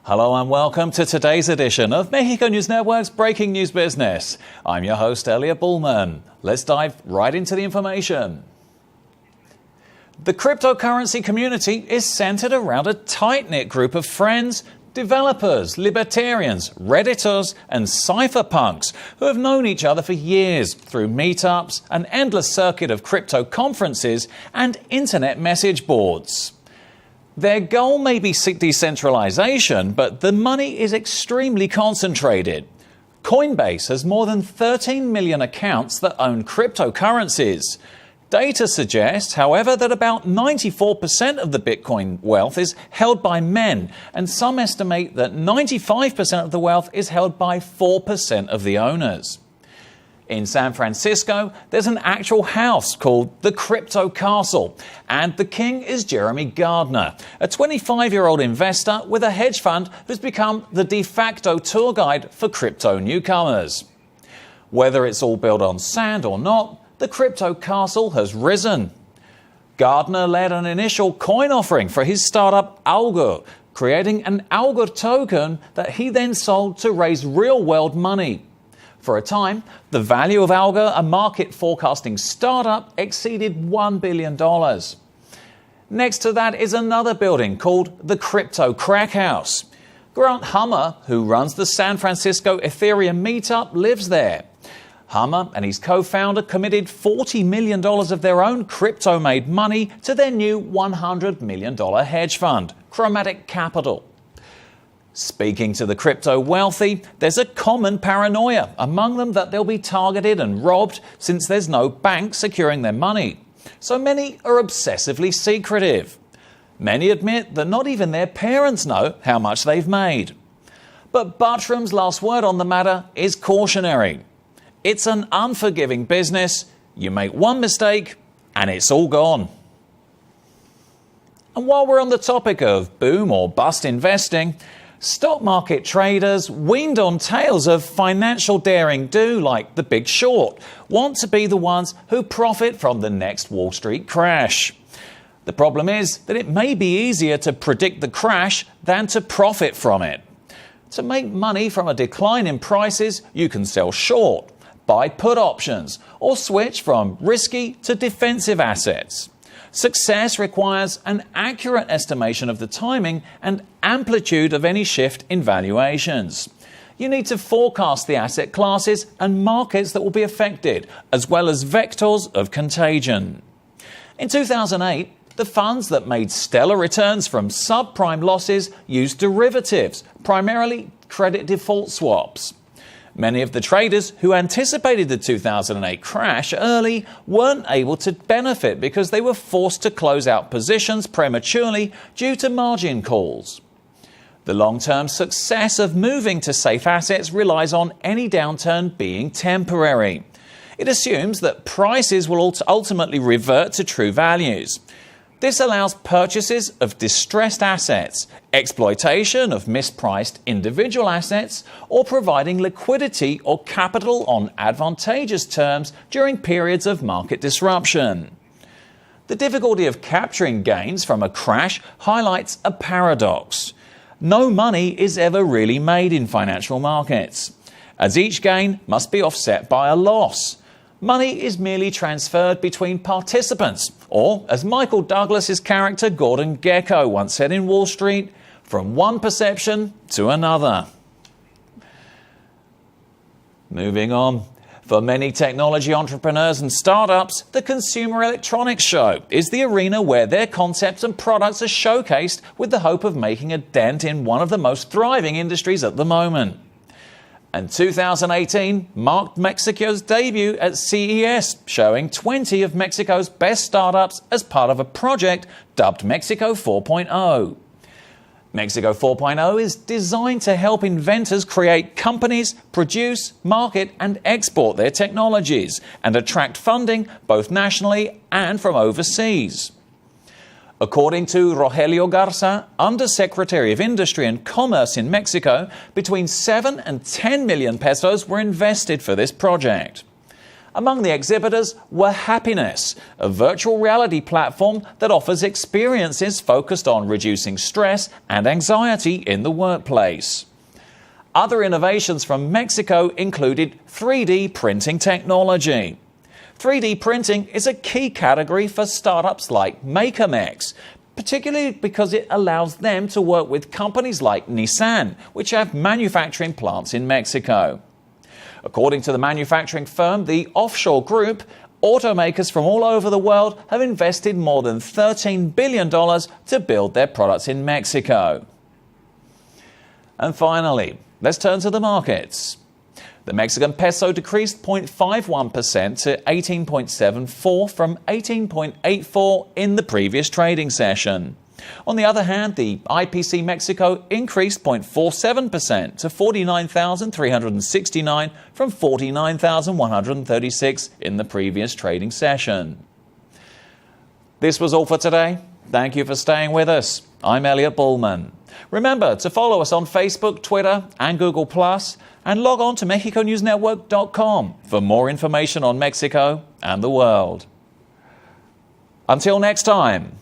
Hello and welcome to today's edition of Mexcio News Network's Breaking News Business. I'm your host, Elliot Bullman. Let's dive right into the information. The cryptocurrency community is centered around a tight-knit group of friends, developers, libertarians, Redditors, and cypherpunks who have known each other for years through meetups, an endless circuit of crypto conferences, and internet message boards. Their goal may be decentralization, but the money is extremely concentrated. Coinbase has more than 13 million accounts that own cryptocurrencies. Data suggests, however, that about 94% of the Bitcoin wealth is held by men, and some estimate that 95% of the wealth is held by 4% of the owners. In San Francisco, there's an actual house called the Crypto Castle, and the king is Jeremy Gardner, a 25-year-old investor with a hedge fund who's become the de facto tour guide for crypto newcomers. Whether it's all built on sand or not, the Crypto Castle has risen. Gardner led an initial coin offering for his startup Augur, creating an Augur token that he then sold to raise real-world money. For a time, the value of Augur, a market forecasting startup, exceeded $1 billion. Next to that is another building called the Crypto Crack House. Grant Hummer, who runs the San Francisco Ethereum meetup, lives there. Hummer and his co-founder committed $40 million of their own crypto-made money to their new $100 million hedge fund, Chromatic Capital. Speaking to the crypto wealthy, there's a common paranoia among them that they'll be targeted and robbed since there's no bank securing their money. So many are obsessively secretive. Many admit that not even their parents know how much they've made. But Bartram's last word on the matter is cautionary. It's an unforgiving business. You make one mistake and it's all gone. And while we're on the topic of boom or bust investing, stock market traders, weaned on tales of financial daring-do like The Big Short, want to be the ones who profit from the next Wall Street crash. The problem is that it may be easier to predict the crash than to profit from it. To make money from a decline in prices, you can sell short, buy put options, or switch from risky to defensive assets. Success requires an accurate estimation of the timing and amplitude of any shift in valuations. You need to forecast the asset classes and markets that will be affected, as well as vectors of contagion. In 2008, the funds that made stellar returns from subprime losses used derivatives, primarily credit default swaps. Many of the traders who anticipated the 2008 crash early weren't able to benefit because they were forced to close out positions prematurely due to margin calls. The long-term success of moving to safe assets relies on any downturn being temporary. It assumes that prices will ultimately revert to true values. This allows purchases of distressed assets, exploitation of mispriced individual assets, or providing liquidity or capital on advantageous terms during periods of market disruption. The difficulty of capturing gains from a crash highlights a paradox. No money is ever really made in financial markets, as each gain must be offset by a loss. Money is merely transferred between participants, or, as Michael Douglas's character Gordon Gekko once said in Wall Street, from one perception to another. Moving on. For many technology entrepreneurs and startups, the Consumer Electronics Show is the arena where their concepts and products are showcased with the hope of making a dent in one of the most thriving industries at the moment. And 2018 marked Mexico's debut at CES, showing 20 of Mexico's best startups as part of a project dubbed Mexcio 4.0. Mexcio 4.0 is designed to help inventors create companies, produce, market and export their technologies and attract funding both nationally and from overseas. According to Rogelio Garza, Undersecretary of Industry and Commerce in Mexico, between 7 and 10 million pesos were invested for this project. Among the exhibitors were Happiness, a virtual reality platform that offers experiences focused on reducing stress and anxiety in the workplace. Other innovations from Mexico included 3D printing technology. 3D printing is a key category for startups like MakerMex, particularly because it allows them to work with companies like Nissan, which have manufacturing plants in Mexico. According to the manufacturing firm, the Offshore Group, automakers from all over the world have invested more than $13 billion to build their products in Mexico. And finally, let's turn to the markets. The Mexican peso decreased 0.51% to 18.74 from 18.84 in the previous trading session. On the other hand, the IPC Mexico increased 0.47% to 49,369 from 49,136 in the previous trading session. This was all for today. Thank you for staying with us. I'm Elliot Bullman. Remember to follow us on Facebook, Twitter and Google+, and log on to MexicoNewsNetwork.com for more information on Mexico and the world. Until next time.